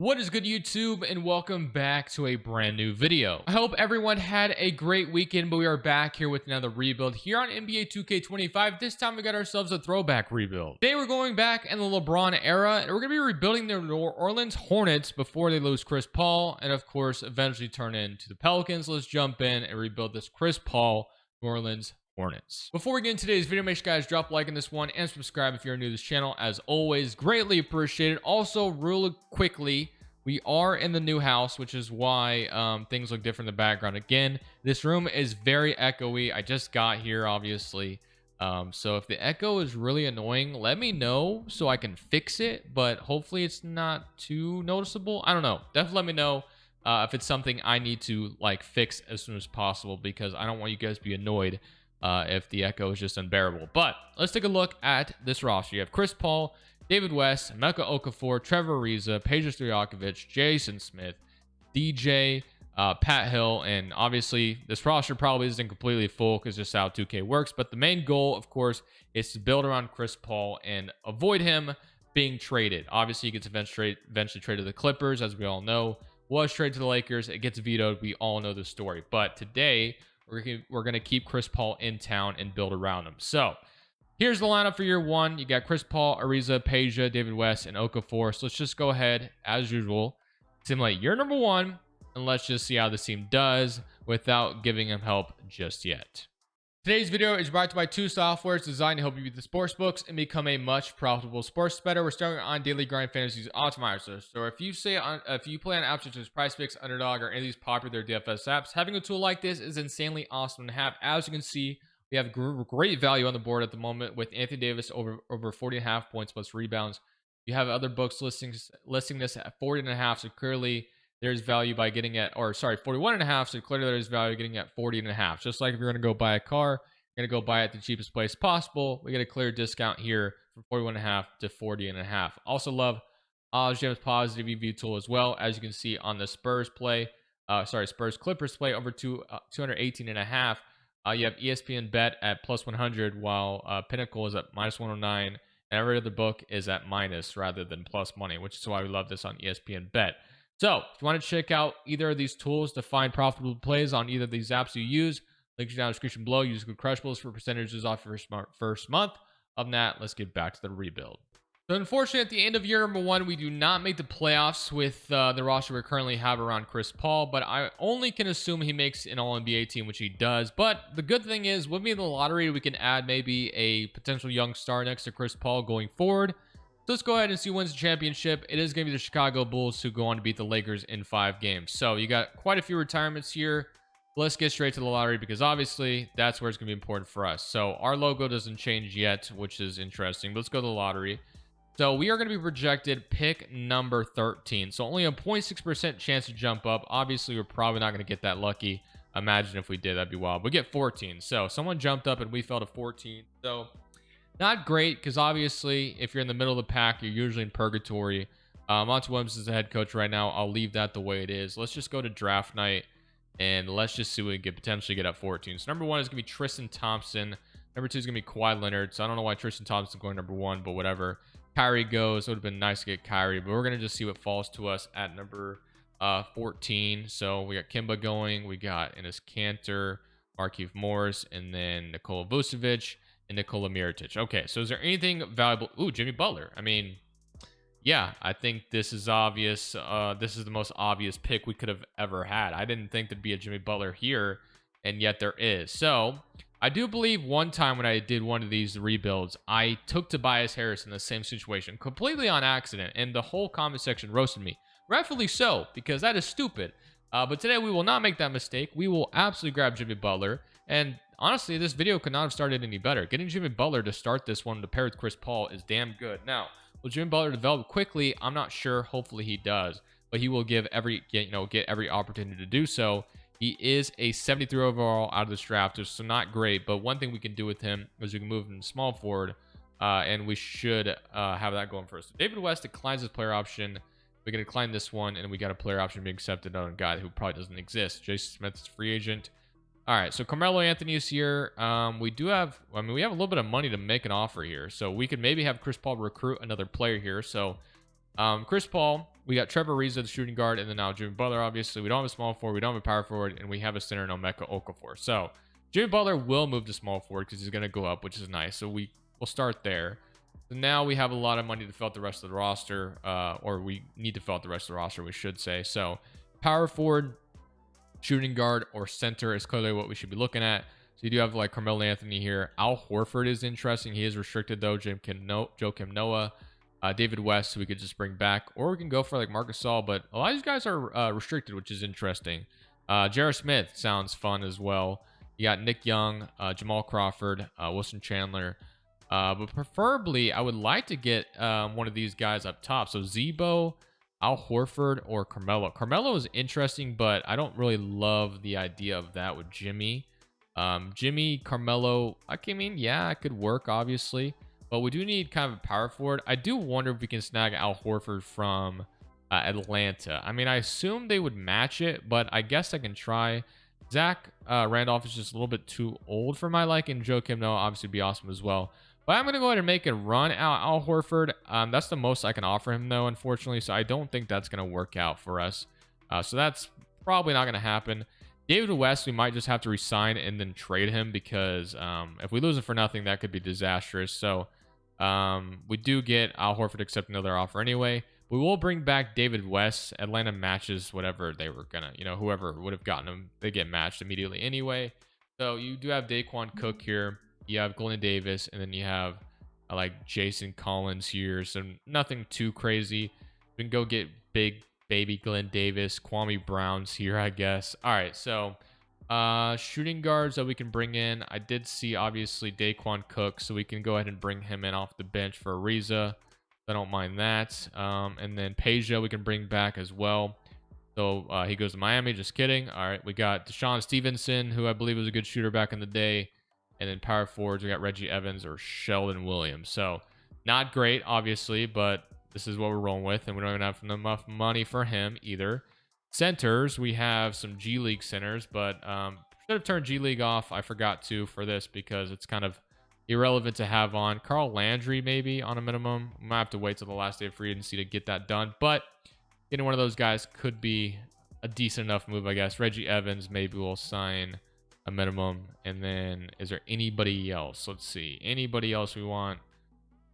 What is good, YouTube, and welcome back to a brand new video. I hope everyone had a great weekend, but we are back here with another rebuild here on NBA 2K25. This time we got ourselves a throwback rebuild. Today we're going back in the Lebron era, and we're going to be rebuilding the New Orleans Hornets before they lose Chris Paul, and of course eventually turn into the Pelicans. Let's jump in and rebuild this Chris Paul New Orleans Hornets. Before we get into today's video, make sure you guys drop a like on this one and subscribe if you're new to this channel. As always, greatly appreciated. Also, real quickly, we are in the new house, which is why things look different in the background. Again, this room is very echoey. I just got here, obviously. So if the echo is really annoying, let me know so I can fix it. But hopefully it's not too noticeable. I don't know. Definitely let me know if it's something I need to fix as soon as possible, because I don't want you guys to be annoyed if the echo is just unbearable. But let's take a look at this roster. You have Chris Paul, David West, Emeka Okafor, Trevor Ariza, Peja Stojakovic, Jason Smith, DJ, Pat Hill, and obviously this roster probably isn't completely full because just how 2K works. But the main goal, of course, is to build around Chris Paul and avoid him being traded. Obviously, he gets eventually traded to the Clippers, as we all know. Was traded to the Lakers. It gets vetoed. We all know the story. But today, we're going to keep Chris Paul in town and build around him. So here's the lineup for year one. You got Chris Paul, Ariza, Peja, David West, and Okafor. So let's just go ahead, as usual, simulate year number one, and let's just see how this team does without giving him help just yet. Today's video is brought to you by two softwares designed to help you beat the sports books and become a much profitable sports bettor. We're starting on Daily Grind Fantasy's optimizer. So if you play on apps such as PrizePicks, Underdog, or any of these popular DFS apps, having a tool like this is insanely awesome to have. As you can see, we have great value on the board at the moment with Anthony Davis over 40.5 points plus rebounds. You have other books listing this at 40.5, so clearly there's value by getting at, 41.5, so clearly there's value getting at 40.5. Just like if you're going to go buy a car, you're going to go buy it at the cheapest place possible. We get a clear discount here from 41.5 to 40.5. Also love James' positive EV tool as well, as you can see on the Spurs Clippers play over 218.5. You have ESPN Bet at plus 100, while Pinnacle is at minus 109, and every other book is at minus rather than plus money, which is why we love this on ESPN Bet. So if you want to check out either of these tools to find profitable plays on either of these apps you use, links are down in the description below. Use code Crushables for percentages off your first month. Other than that, let's get back to the rebuild. So unfortunately, at the end of year number one, we do not make the playoffs with the roster we currently have around Chris Paul, but I only can assume he makes an All-NBA team, which he does. But the good thing is, with me in the lottery, we can add maybe a potential young star next to Chris Paul going forward. So let's go ahead and see who wins the championship. It is going to be the Chicago Bulls, who go on to beat the Lakers in 5 games. So you got quite a few retirements here. Let's get straight to the lottery, because obviously that's where it's going to be important for us. So our logo doesn't change yet, which is interesting. Let's go to the lottery. So we are going to be projected pick number 13. So only a 0.6% chance to jump up. Obviously, we're probably not going to get that lucky. Imagine if we did, that'd be wild. We get 14. So someone jumped up and we fell to 14. So not great, because obviously if you're in the middle of the pack, you're usually in purgatory. Monty Williams is the head coach right now. I'll leave that the way it is. Let's just go to draft night and let's just see what we can potentially get at 14. So number one is going to be Tristan Thompson. Number two is going to be Kawhi Leonard. So I don't know why Tristan Thompson is going number one, but whatever. Kyrie goes. It would have been nice to get Kyrie, but we're going to just see what falls to us at number 14. So we got Kimba going. We got Enes Kanter, Markieff Morris, and then Nikola Vucevic and Nikola Mirotic. Okay, so is there anything valuable? Ooh, Jimmy Butler. I mean, yeah, I think this is obvious. This is the most obvious pick we could have ever had. I didn't think there'd be a Jimmy Butler here, and yet there is. So I do believe one time when I did one of these rebuilds, I took Tobias Harris in the same situation, completely on accident, and the whole comment section roasted me. Rightfully so, because that is stupid. But today we will not make that mistake. We will absolutely grab Jimmy Butler, and honestly, this video could not have started any better. Getting Jimmy Butler to start this one to pair with Chris Paul is damn good. Now, will Jimmy Butler develop quickly? I'm not sure. Hopefully he does, but he will get every opportunity to do so. He is a 73 overall out of this draft, so not great. But one thing we can do with him is we can move him to small forward, and we should have that going for us. So David West declines his player option. We can decline this one, and we got a player option being accepted on a guy who probably doesn't exist. Jason Smith is free agent. All right, so Carmelo Anthony is here. We have a little bit of money to make an offer here, so we could maybe have Chris Paul recruit another player here. So Chris Paul, we got Trevor Ariza, the shooting guard, and then now Jimmy Butler. Obviously, we don't have a small forward, we don't have a power forward, and we have a center in Emeka Okafor. So Jimmy Butler will move to small forward because he's going to go up, which is nice. So we'll start there. So now we have a lot of money to fill out the rest of the roster, or we need to fill out the rest of the roster, we should say. So power forward, shooting guard, or center is clearly what we should be looking at. So you do have like Carmelo Anthony here. Al Horford is interesting. He is restricted though. Joakim Noah, David West, who we could just bring back, or we can go for like Marcus Gasol. But a lot of these guys are restricted, which is interesting. J.R. Smith sounds fun as well. You got Nick Young, Jamal Crawford, Wilson Chandler. But preferably, I would like to get one of these guys up top. So Zebo, Al Horford, or Carmelo. Carmelo is interesting, but I don't really love the idea of that with Jimmy. Jimmy, Carmelo, I mean, yeah, it could work, obviously. But we do need kind of a power forward. I do wonder if we can snag Al Horford from Atlanta. I mean, I assume they would match it, but I guess I can try. Zach Randolph is just a little bit too old for my liking. Joakim Noah obviously would be awesome as well. But I'm going to go ahead and make a run out Al Horford. That's the most I can offer him, though, unfortunately. So I don't think that's going to work out for us. So that's probably not going to happen. David West, we might just have to resign and then trade him because if we lose him for nothing, that could be disastrous. So we do get Al Horford accepting another offer anyway. We will bring back David West. Atlanta matches whatever they were going to, whoever would have gotten him, they get matched immediately anyway. So you do have Daquan Cook here. You have Glenn Davis, and then you have like Jason Collins here. So nothing too crazy. We can go get big baby Glenn Davis. Kwame Brown's here, I guess. All right, so shooting guards that we can bring in. I did see, obviously, Daquan Cook, so we can go ahead and bring him in off the bench for Ariza. I don't mind that. And then Peja we can bring back as well. So he goes to Miami. Just kidding. All right, we got Deshaun Stevenson, who I believe was a good shooter back in the day. And then power forwards, we got Reggie Evans or Sheldon Williams. So not great, obviously, but this is what we're rolling with. And we don't even have enough money for him either. Centers, we have some G League centers, but should have turned G League off. I forgot to for this because it's kind of irrelevant to have on. Carl Landry, maybe on a minimum. We might have to wait till the last day of free agency to get that done. But getting one of those guys could be a decent enough move, I guess. Reggie Evans, maybe we'll sign a minimum. And then is there anybody else? Let's see. Anybody else we want?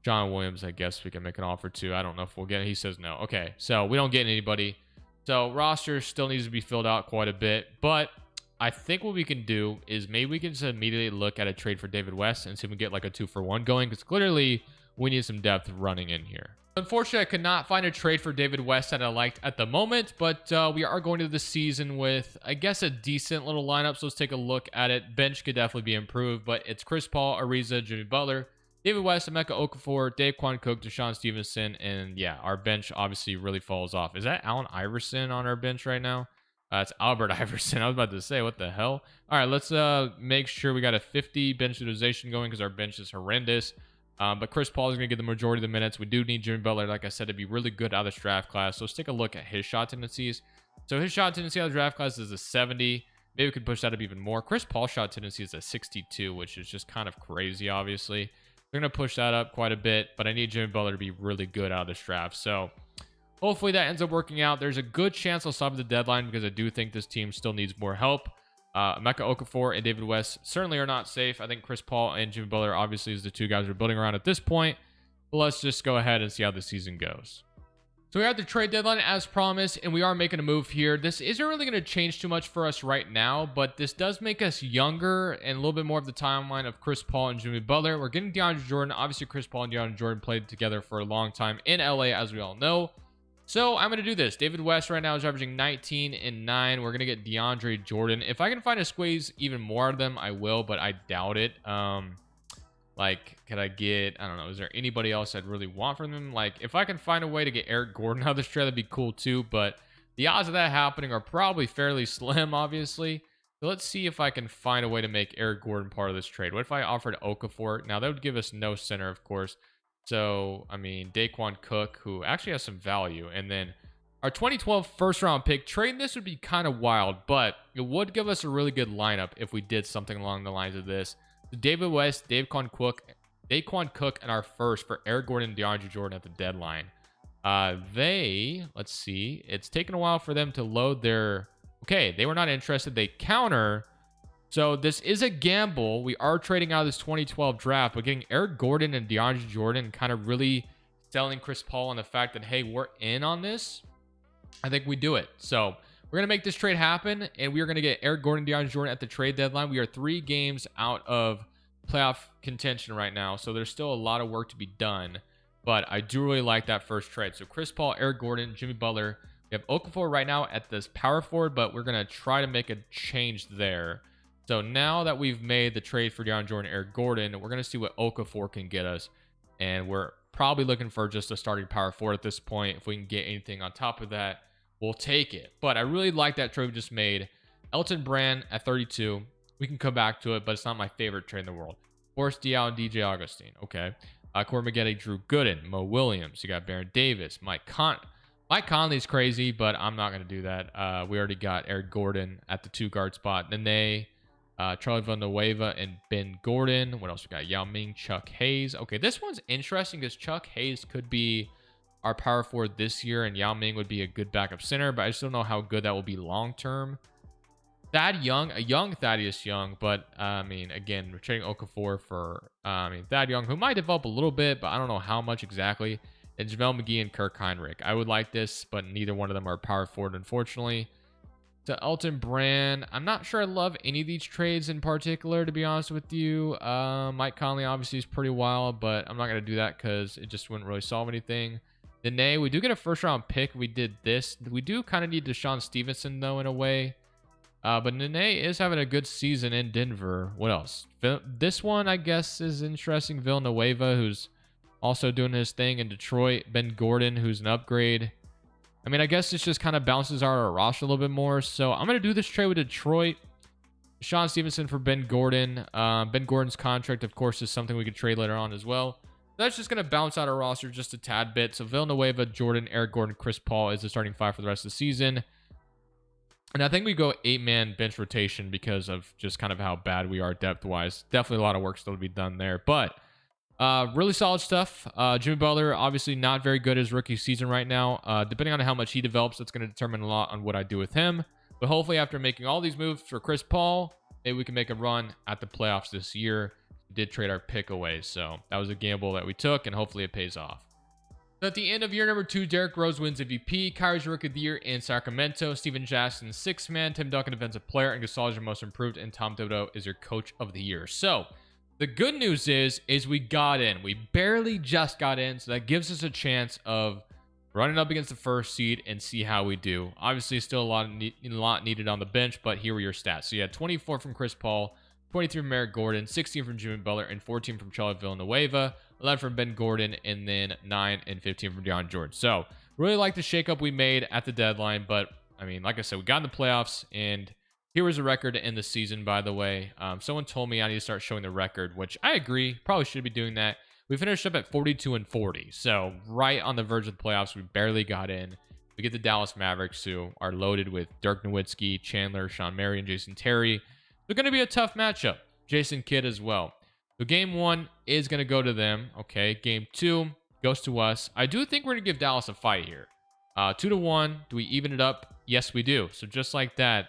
John Williams, I guess we can make an offer to. I don't know if we'll get it. He says no. Okay, so we don't get anybody. So roster still needs to be filled out quite a bit. But I think what we can do is maybe we can just immediately look at a trade for David West and see if we can get like a 2-for-1 going, because clearly we need some depth running in here. Unfortunately, I could not find a trade for David West that I liked at the moment, but we are going to the season with, I guess, a decent little lineup. So let's take a look at it. Bench could definitely be improved, but it's Chris Paul, Ariza, Jimmy Butler, David West, Emeka Okafor, Daquan Cook, Deshaun Stevenson, and yeah, our bench obviously really falls off. Is that Allen Iverson on our bench right now? It's Albert Iverson. I was about to say, what the hell? All right, let's make sure we got a 50 bench utilization going because our bench is horrendous. But Chris Paul is going to get the majority of the minutes. We do need Jimmy Butler, like I said, to be really good out of this draft class. So let's take a look at his shot tendencies. So his shot tendency out of the draft class is a 70. Maybe we could push that up even more. Chris Paul's shot tendency is a 62, which is just kind of crazy, obviously. We're going to push that up quite a bit, but I need Jimmy Butler to be really good out of this draft. So hopefully that ends up working out. There's a good chance I'll stop at the deadline because I do think this team still needs more help. Emeka Okafor and David West certainly are not safe. I think Chris Paul and Jimmy Butler obviously is the two guys we're building around at this point. But let's just go ahead and see how the season goes. So we have the trade deadline as promised, and we are making a move here. This isn't really going to change too much for us right now, but this does make us younger and a little bit more of the timeline of Chris Paul and Jimmy Butler. We're getting DeAndre Jordan. Obviously, Chris Paul and DeAndre Jordan played together for a long time in LA, as we all know. So I'm going to do this. David West right now is averaging 19 and 9. We're going to get DeAndre Jordan. If I can find a squeeze even more of them, I will, but I doubt it. Like, could I get, I don't know, is there anybody else I'd really want from them? Like, if I can find a way to get Eric Gordon out of this trade, that'd be cool too. But the odds of that happening are probably fairly slim, obviously. So let's see if I can find a way to make Eric Gordon part of this trade. What if I offered Okafor? Now, that would give us no center, of course. So, I mean, Daquan Cook, who actually has some value. And then our 2012 first-round pick. Trading this would be kind of wild, but it would give us a really good lineup if we did something along the lines of this. David West, Daquan Cook, and our first for Eric Gordon and DeAndre Jordan at the deadline. Let's see. It's taken a while for them to load their... Okay, they were not interested. They counter. So this is a gamble. We are trading out of this 2012 draft, but getting Eric Gordon and DeAndre Jordan, kind of really selling Chris Paul on the fact that, hey, we're in on this. I think we do it. So we're going to make this trade happen, and we are going to get Eric Gordon, DeAndre Jordan at the trade deadline. We are 3 games out of playoff contention right now, so there's still a lot of work to be done. But I do really like that first trade. So Chris Paul, Eric Gordon, Jimmy Butler. We have Okafor right now at this power forward, but we're going to try to make a change there. So now that we've made the trade for DeAndre Jordan, Eric Gordon, we're going to see what Okafor can get us. And we're probably looking for just a starting power forward at this point. If we can get anything on top of that, we'll take it. But I really like that trade we just made. Elton Brand at 32. We can come back to it, but it's not my favorite trade in the world. Boris Diaw and DJ Augustine. Okay. Corey Maggette, Drew Gooden, Mo Williams. You got Baron Davis, Mike Conley's crazy, but I'm not going to do that. We already got Eric Gordon at the 2 guard spot. Nene, Charlie Villanueva, and Ben Gordon. What else we got? Yao Ming, Chuck Hayes. Okay, this one's interesting because Chuck Hayes could be our power forward this year, and Yao Ming would be a good backup center, but I just don't know how good that will be long term. Thad Young, a young Thaddeus Young, but I mean, again, we're trading Okafor for Thad Young, who might develop a little bit, but I don't know how much exactly. And JaVale McGee and Kirk Heinrich. I would like this, but neither one of them are power forward, unfortunately. To Elton Brand, I'm not sure I love any of these trades in particular, to be honest with you. Mike Conley obviously is pretty wild, but I'm not going to do that because it just wouldn't really solve anything. Nene, we do get a first-round pick. We did this. We do kind of need Deshaun Stevenson, though, in a way. But Nene is having a good season in Denver. What else? This one, I guess, is interesting. Villanueva, who's also doing his thing in Detroit. Ben Gordon, who's an upgrade. I mean, I guess this just kind of bounces our roster a little bit more. So I'm going to do this trade with Detroit. Deshaun Stevenson for Ben Gordon. Ben Gordon's contract, of course, is something we could trade later on as well. That's just going to bounce out our roster just a tad bit. So Villanueva, Jordan, Eric Gordon, Chris Paul is the starting 5 for the rest of the season. And I think we go 8-man bench rotation because of just kind of how bad we are depth-wise. Definitely a lot of work still to be done there. But really solid stuff. Jimmy Butler, obviously not very good his rookie season right now. Depending on how much he develops, that's going to determine a lot on what I do with him. But hopefully after making all these moves for Chris Paul, maybe we can make a run at the playoffs this year. We did trade our pick away, so that was a gamble that we took, and hopefully it pays off. So at the end of year number 2, Derrick Rose wins MVP, Kyrie's Rookie of the Year in Sacramento, Steven Jackson 6th man, Tim Duncan Defensive Player, and Gasol is your most improved, and Tom Thibodeau is your Coach of the Year. So the good news is we got in. We barely just got in, so that gives us a chance of running up against the first seed and see how we do. Obviously, still a lot needed on the bench, but here were your stats. So you had 24 from Chris Paul, 23 from Eric Gordon, 16 from Jimmy Butler, and 14 from Charlie Villanueva, 11 from Ben Gordon, and then 9 and 15 from DeAndre Jordan. So really like the shakeup we made at the deadline, but I mean, like I said, we got in the playoffs, and here was the record to end the season, by the way. Someone told me I need to start showing the record, which I agree, probably should be doing that. We finished up at 42-40, so right on the verge of the playoffs. We barely got in. We get the Dallas Mavericks, who are loaded with Dirk Nowitzki, Chandler, Sean Marion, Jason Terry. They're going to be a tough matchup. Jason Kidd as well. So game 1 is going to go to them. Okay, game 2 goes to us. I do think we're going to give Dallas a fight here. 2-1. Do we even it up? Yes, we do. So just like that,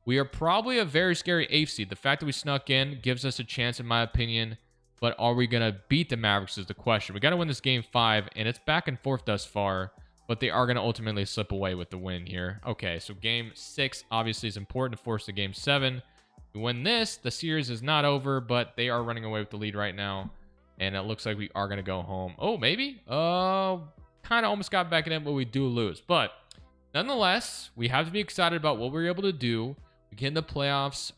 we are probably a very scary 8th seed. The fact that we snuck in gives us a chance, in my opinion. But are we going to beat the Mavericks is the question. We got to win this game 5, and it's back and forth thus far. But they are going to ultimately slip away with the win here. Okay, so game 6 obviously is important to force the game 7. We win this, the series is not over, but they are running away with the lead right now. And it looks like we are going to go home. Oh, maybe? Kind of almost got back in it, but we do lose. But nonetheless, we have to be excited about what we were able to do. We get in the playoffs,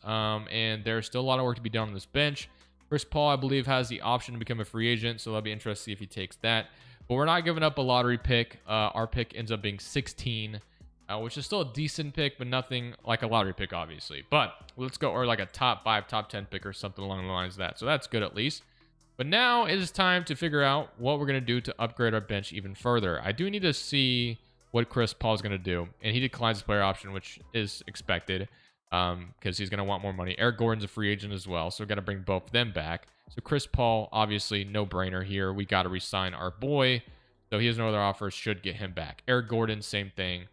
and there's still a lot of work to be done on this bench. Chris Paul, I believe, has the option to become a free agent, so that'll be interesting to see if he takes that. But we're not giving up a lottery pick. Our pick ends up being 16, which is still a decent pick, but nothing like a lottery pick, obviously. But let's go, or like a top 5, top 10 pick or something along the lines of that. So that's good at least. But now it is time to figure out what we're going to do to upgrade our bench even further. I do need to see what Chris Paul is going to do. And he declines the player option, which is expected. Because he's going to want more money. Eric Gordon's a free agent as well, so we're going to bring both of them back. So Chris Paul, obviously, no-brainer here. We got to re-sign our boy. So he has no other offers. Should get him back. Eric Gordon, same thing.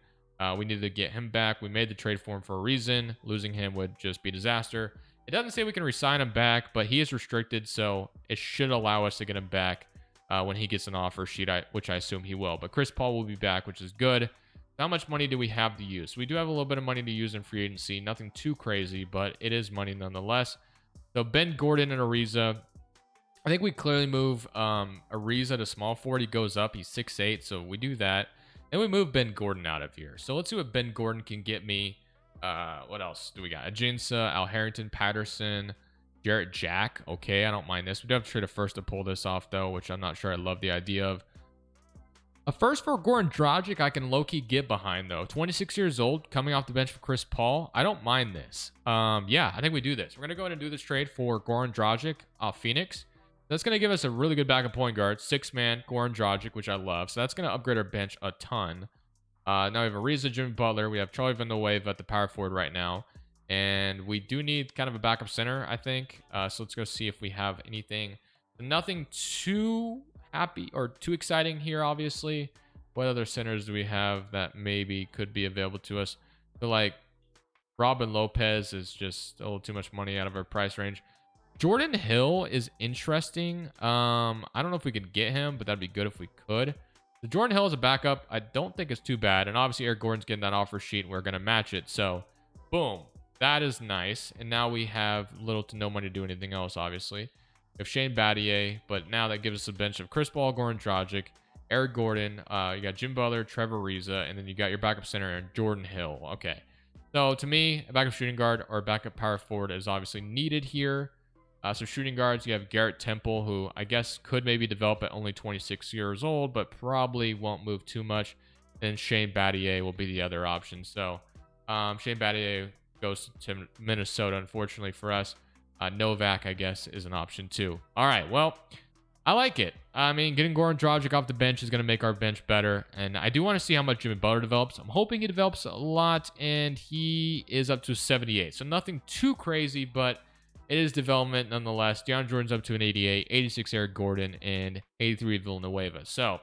We needed to get him back. We made the trade for him for a reason. Losing him would just be disaster. It doesn't say we can resign him back, but he is restricted, so it should allow us to get him back when he gets an offer sheet, which I assume he will. But Chris Paul will be back, which is good. How much money do we have to use? We do have a little bit of money to use in free agency. Nothing too crazy, but it is money nonetheless. So Ben Gordon and Ariza. I think we clearly move Ariza to small forward. He goes up. He's 6'8", so we do that. Then we move Ben Gordon out of here. So let's see what Ben Gordon can get me. What else do we got? Ajinça, Al Harrington, Patterson, Jarrett Jack. Okay, I don't mind this. We do have to trade a first to pull this off, though, which I'm not sure I love the idea of. A first for Goran Dragic I can low-key get behind, though. 26 years old, coming off the bench for Chris Paul. I don't mind this. Yeah, I think we do this. We're going to go ahead and do this trade for Goran Dragic off Phoenix. That's going to give us a really good backup point guard. 6-man, Goran Dragic, which I love. So that's going to upgrade our bench a ton. Now we have Ariza, Jimmy Butler. We have Charlie Villanueva at the power forward right now. And we do need kind of a backup center, I think. So let's go see if we have anything. Nothing too happy or too exciting here, obviously. What other centers do we have that maybe could be available to us? So like Robin Lopez is just a little too much money out of our price range. Jordan Hill is interesting. I don't know if we could get him, but that'd be good if we could. The Jordan Hill is a backup. I don't think it's too bad. And obviously Eric Gordon's getting that offer sheet and we're going to match it. So boom, that is nice. And now we have little to no money to do anything else, obviously. We have Shane Battier, but now that gives us a bench of Chris Paul, Goran Dragic, Eric Gordon. You got Jim Butler, Trevor Ariza, and then you got your backup center and Jordan Hill. Okay. So to me, a backup shooting guard or a backup power forward is obviously needed here. So shooting guards, you have Garrett Temple, who I guess could maybe develop at only 26 years old, but probably won't move too much. Then Shane Battier will be the other option. So Shane Battier goes to Minnesota, unfortunately for us. Novak, I guess, is an option too. All right, well, I like it. I mean, getting Goran Dragic off the bench is going to make our bench better. And I do want to see how much Jimmy Butler develops. I'm hoping he develops a lot, and he is up to 78. So nothing too crazy, but it is development nonetheless. Deion Jordan's up to an 88, 86 Eric Gordon, and 83 Villanueva. So,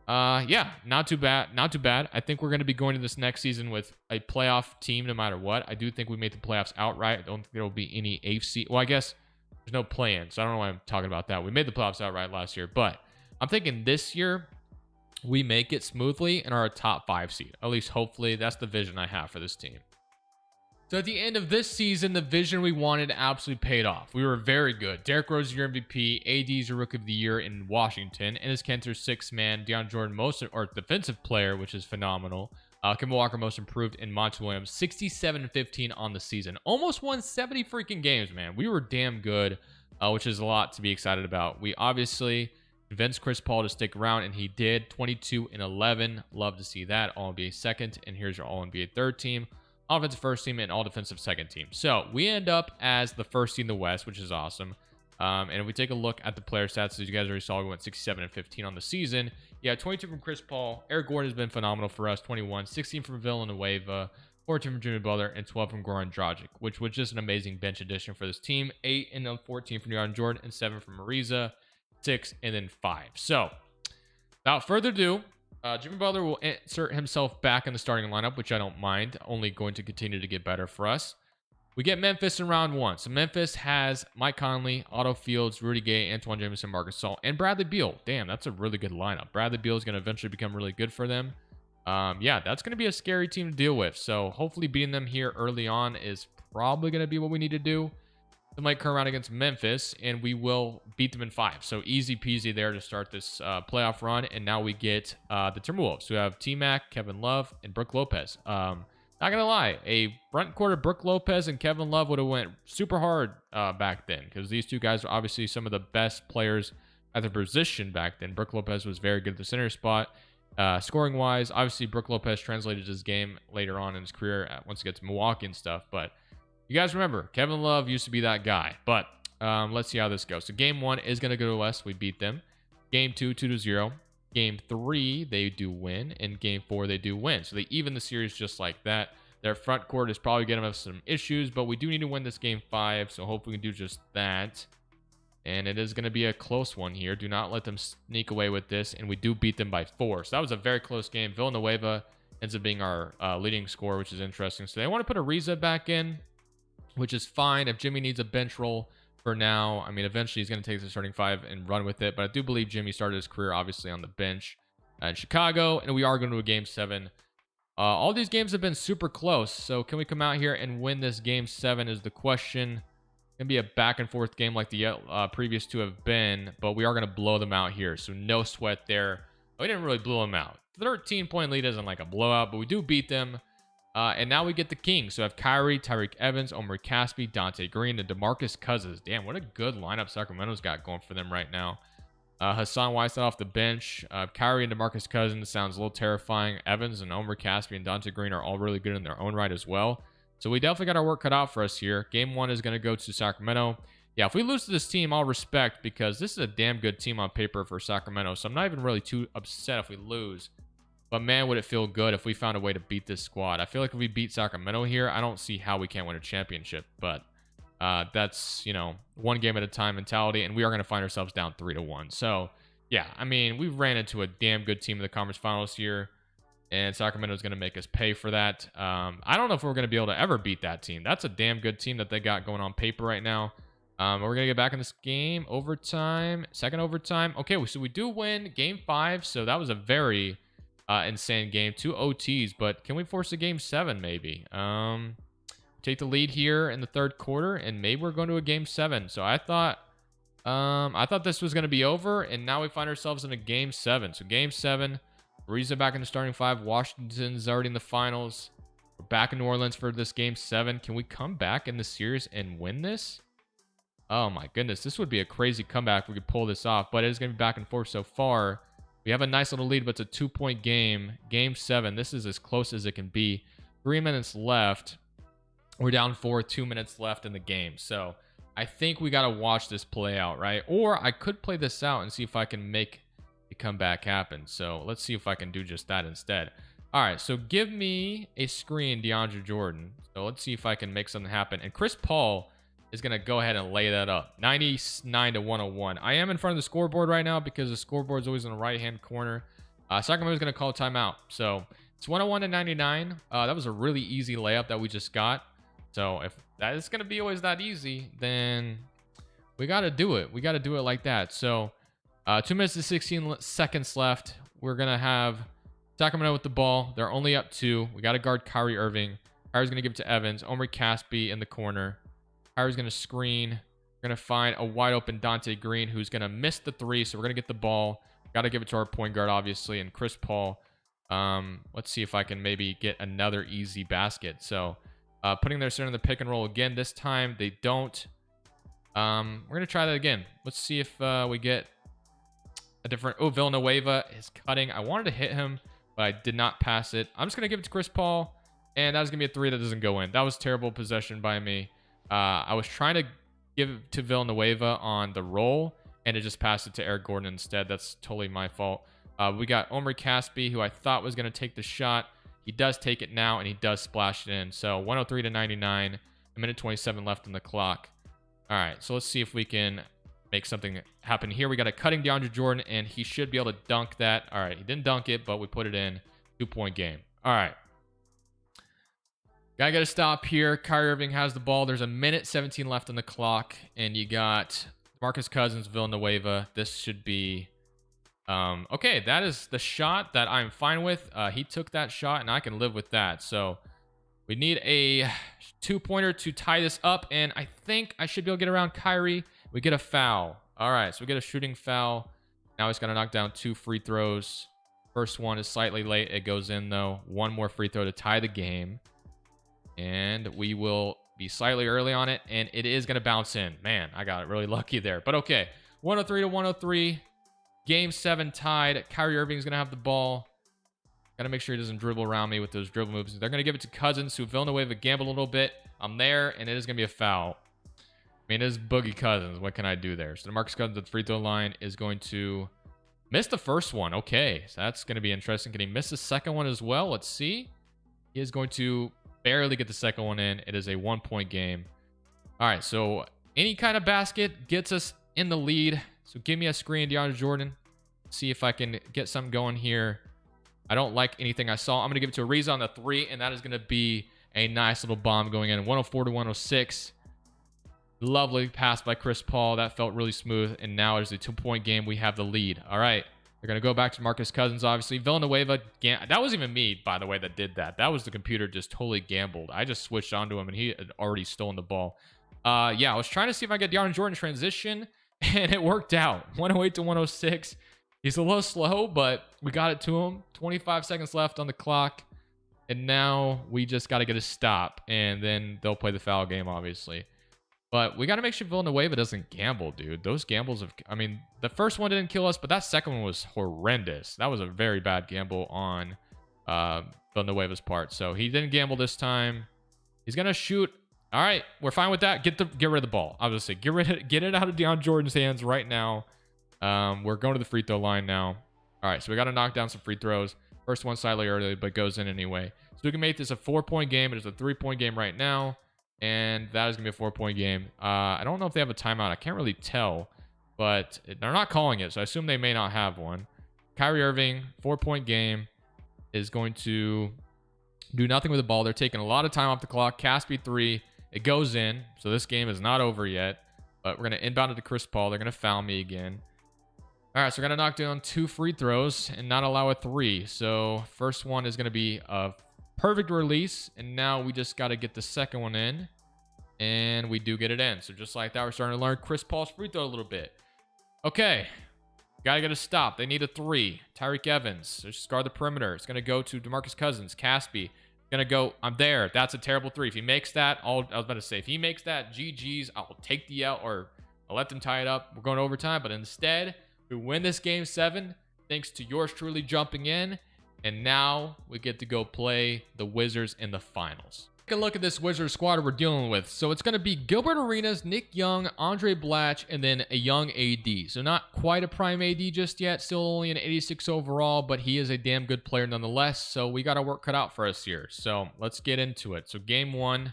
yeah, not too bad. Not too bad. I think we're going to be going to this next season with a playoff team no matter what. I do think we made the playoffs outright. I don't think there will be any AFC. Well, I guess there's no play-in, so I don't know why I'm talking about that. We made the playoffs outright last year, but I'm thinking this year we make it smoothly and are a top 5 seed. At least, hopefully, that's the vision I have for this team. So at the end of this season, the vision we wanted absolutely paid off. We were very good. Derrick Rose is your MVP. AD is your Rookie of the Year in Washington. Enes Kanter, 6-man. Deion Jordan, defensive player, which is phenomenal. Kemba Walker, most improved. And Monty Williams, 67-15 on the season. Almost won 70 freaking games, man. We were damn good, which is a lot to be excited about. We obviously convinced Chris Paul to stick around, and he did. 22-11. Love to see that. All-NBA second. And here's your All-NBA third team. Offensive first team and all defensive second team. So we end up as the first team in the West, which is awesome. And if we take a look at the player stats, as you guys already saw, we went 67-15 on the season. Yeah, 22 from Chris Paul. Eric Gordon has been phenomenal for us. 21, 16 from Villanueva, 14 from Jimmy Butler, and 12 from Goran Dragic, which was just an amazing bench addition for this team. 8 and then 14 from Deion Jordan, and 7 from Ariza, 6 and then 5. So without further ado, Jimmy Butler will insert himself back in the starting lineup, which I don't mind. Only going to continue to get better for us. We get Memphis in round 1. So Memphis has Mike Conley, Otto Fields, Rudy Gay, Antoine Jameson, Marcus Gasol, and Bradley Beal. Damn, that's a really good lineup. Bradley Beal is going to eventually become really good for them. Yeah, that's going to be a scary team to deal with. So hopefully beating them here early on is probably going to be what we need to do. They might come around against Memphis, and we will beat them in 5. So easy peasy there to start this playoff run. And now we get the Timberwolves. We have T-Mac, Kevin Love, and Brook Lopez. Not going to lie, a front court of Brook Lopez and Kevin Love would have went super hard back then, because these two guys are obviously some of the best players at their position back then. Brook Lopez was very good at the center spot. Scoring-wise, obviously Brook Lopez translated his game later on in his career once he gets to Milwaukee and stuff, but you guys remember, Kevin Love used to be that guy. But let's see how this goes. So game 1 is going to go to West. We beat them. Game 2, 2-0. Game 3, they do win. And game 4, they do win. So they even the series just like that. Their front court is probably going to have some issues, but we do need to win this game 5. So hopefully we can do just that. And it is going to be a close one here. Do not let them sneak away with this. And we do beat them by 4. So that was a very close game. Villanueva ends up being our leading scorer, which is interesting. So they want to put Ariza back in, which is fine. If Jimmy needs a bench role for now, I mean, eventually he's going to take the starting 5 and run with it. But I do believe Jimmy started his career, obviously, on the bench in Chicago. And we are going to a game 7. All these games have been super close. So can we come out here and win this game 7 is the question. Gonna be a back and forth game like the previous 2 have been, but we are gonna blow them out here, so no sweat there. We didn't really blow them out. 13-point lead isn't like a blowout, but we do beat them. And now we get the Kings. So I have Kyrie, Tyreek Evans, Omri Caspi, Dante Green, and DeMarcus Cousins. Damn, what a good lineup Sacramento's got going for them right now. Hassan Whiteside off the bench. Kyrie and DeMarcus Cousins sounds a little terrifying. Evans and Omri Caspi and Dante Green are all really good in their own right as well. So we definitely got our work cut out for us here. Game 1 is going to go to Sacramento. Yeah, if we lose to this team, I'll respect, because this is a damn good team on paper for Sacramento. So I'm not even really too upset if we lose. But man, would it feel good if we found a way to beat this squad. I feel like if we beat Sacramento here, I don't see how we can't win a championship. But that's, you know, one game at a time mentality. And we are going to find ourselves down 3-1. So, yeah, I mean, we ran into a damn good team in the conference finals here. And Sacramento is going to make us pay for that. I don't know if we're going to be able to ever beat that team. That's a damn good team that they got going on paper right now. We're going to get back in this game. Overtime. Second overtime. Okay, so we do win game 5. So that was a very insane game. 2 OTs. But can we force a game 7 maybe? Take the lead here in the third quarter. And maybe we're going to a game 7. So I thought this was going to be over. And now we find ourselves in a game 7. So game 7. Ariza back in the starting 5. Washington's already in the finals. We're back in New Orleans for this game 7. Can we come back in the series and win this? Oh my goodness. This would be a crazy comeback if we could pull this off. But it is going to be back and forth so far. We have a nice little lead, but it's a 2-point game. Game 7. This is as close as it can be. 3 minutes left. We're down 4. 2 minutes left in the game. So I think we got to watch this play out, right? Or I could play this out and see if I can make comeback happen. So let's see if I can do just that instead. All right, so give me a screen, DeAndre Jordan. So let's see if I can make something happen. And Chris Paul is going to go ahead and lay that up. 99-101. I am in front of the scoreboard right now because the scoreboard is always in the right-hand corner. Sacramento is going to call a timeout. So it's 101-99. That was a really easy layup that we just got. So if that is going to be always that easy, then we got to do it. We got to do it like that. So 2 minutes and 16 seconds left. We're going to have Sacramento with the ball. They're only up 2. We got to guard Kyrie Irving. Kyrie's going to give it to Evans. Omri Caspi in the corner. Kyrie's going to screen. We're going to find a wide open Dante Green who's going to miss the 3. So we're going to get the ball. Got to give it to our point guard, obviously, and Chris Paul. Let's see if I can maybe get another easy basket. So putting their center in the pick and roll again. This time they don't. We're going to try that again. Let's see if we get a different... Oh, Villanueva is cutting. I wanted to hit him, but I did not pass it. I'm just going to give it to Chris Paul, and that's going to be a 3 that doesn't go in. That was terrible possession by me. I was trying to give it to Villanueva on the roll, and it just passed it to Eric Gordon instead. That's totally my fault. We got Omri Caspi, who I thought was going to take the shot. He does take it now, and he does splash it in. So 103-99, a minute 27 left on the clock. All right, so let's see if we can make something happen here. We got a cutting DeAndre Jordan, and he should be able to dunk that. All right, he didn't dunk it, but we put it in. 2-point game. All right. Gotta get a stop here. Kyrie Irving has the ball. There's a minute 17 left on the clock, and you got Marcus Cousins, Villanueva. This should be... okay, that is the shot that I'm fine with. He took that shot, and I can live with that. So we need a 2-pointer to tie this up, and I think I should be able to get around Kyrie. We get a foul. All right, so we get a shooting foul. Now he's going to knock down 2 free throws. First one is slightly late. It goes in, though. 1 more free throw to tie the game. And we will be slightly early on it, and it is going to bounce in. Man, I got it really lucky there. But okay, 103-103. Game 7 tied. Kyrie Irving is going to have the ball. Got to make sure he doesn't dribble around me with those dribble moves. They're going to give it to Cousins, who Villanueva gambled a little bit. I'm there, and it is going to be a foul. I mean, it is Boogie Cousins. What can I do there? So DeMarcus Cousins at the free throw line is going to miss the first one. Okay, so that's going to be interesting. Can he miss the second one as well? Let's see. He is going to barely get the second one in. It is a 1-point game. All right, so any kind of basket gets us in the lead. So give me a screen, DeAndre Jordan. See if I can get something going here. I don't like anything I saw. I'm going to give it to Ariza on the 3, and that is going to be a nice little bomb going in. 104 to 106. Lovely pass by Chris Paul. That felt really smooth. And now it's a 2-point game. We have the lead. All right. They're going to go back to Marcus Cousins, obviously. Villanueva, that wasn't even me, by the way, that did that. That was the computer just totally gambled. I just switched onto him, and he had already stolen the ball. Yeah, I was trying to see if I could get DeAndre Jordan transition, and it worked out. 108 to 106. He's a little slow, but we got it to him. 25 seconds left on the clock. And now we just got to get a stop, and then they'll play the foul game, obviously. But we got to make sure Villanueva doesn't gamble, dude. Those gambles have... I mean, the first one didn't kill us, but that second one was horrendous. That was a very bad gamble on Villanueva's part. So he didn't gamble this time. He's going to shoot. All right, we're fine with that. Get rid of the ball. I was going to say, get it out of DeAndre Jordan's hands right now. We're going to the free throw line now. All right, so we got to knock down some free throws. First one slightly early, but goes in anyway. So we can make this a 4-point game. It is a 3-point game right now. And that is going to be a 4-point game. I don't know if they have a timeout. I can't really tell. But they're not calling it, so I assume they may not have one. Kyrie Irving, 4-point game, is going to do nothing with the ball. They're taking a lot of time off the clock. Caspi 3. It goes in. So this game is not over yet. But we're going to inbound it to Chris Paul. They're going to foul me again. All right, so we're going to knock down 2 free throws and not allow a 3. So first one is going to be a perfect release, and now we just got to get the second one in, and we do get it in. So just like that, we're starting to learn Chris Paul's free throw a little bit. Okay, got to get a stop. They need a 3. Tyreek Evans, just guard the perimeter. It's going to go to DeMarcus Cousins. Caspi, going to go. I'm there. That's a terrible 3. If he makes that, I was about to say, if he makes that, GG's, I'll take the L, or I'll let them tie it up. We're going to overtime, but instead, we win this game 7 thanks to yours truly jumping in. And now we get to go play the Wizards in the finals. Take a look at this Wizards squad we're dealing with. So it's going to be Gilbert Arenas, Nick Young, Andre Blatch, and then a young AD. So not quite a prime AD just yet. Still only an 86 overall, but he is a damn good player nonetheless. So we got our work cut out for us here. So let's get into it. So game 1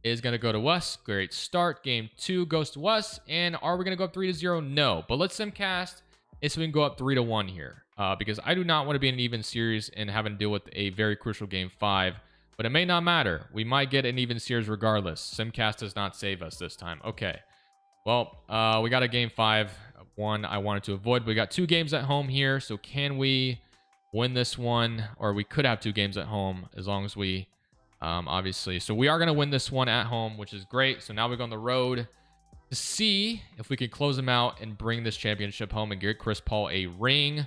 is going to go to us. Great start. Game 2 goes to us. And are we going to go up 3-0? No. But let's simcast is so we can go up 3-1 here. Because I do not want to be in an even series and having to deal with a very crucial game 5. But it may not matter. We might get an even series regardless. Simcast does not save us this time. Okay. Well, we got a game 5. One I wanted to avoid. We got 2 games at home here. So can we win this one? Or we could have 2 games at home as long as we, obviously. So we are going to win this one at home, which is great. So now we go on the road to see if we can close them out and bring this championship home and get Chris Paul a ring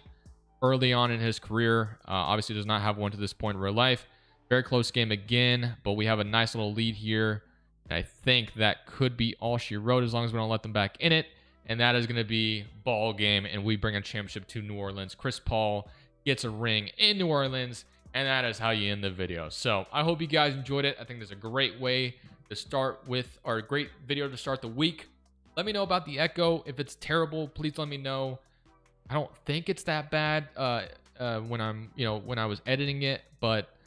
early on in his career. Obviously does not have one to this point in real life. Very close game again, but we have a nice little lead here. And I think that could be all she wrote as long as we don't let them back in it. And that is going to be ball game, and we bring a championship to New Orleans. Chris Paul gets a ring in New Orleans, and that is how you end the video. So I hope you guys enjoyed it. I think there's a great way to start with, or a great video to start the week. Let me know about the echo. If it's terrible, please let me know. I don't think it's that bad when I was editing it,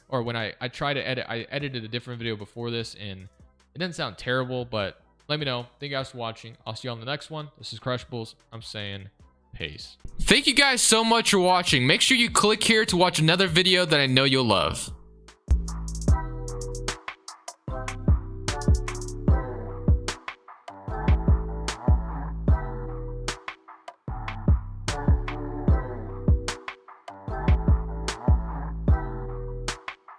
or when I tried to edit. I edited a different video before this, and it didn't sound terrible, but let me know. Thank you guys for watching. I'll see you on the next one. This is Crushables. I'm saying peace. Thank you guys so much for watching. Make sure you click here to watch another video that I know you'll love.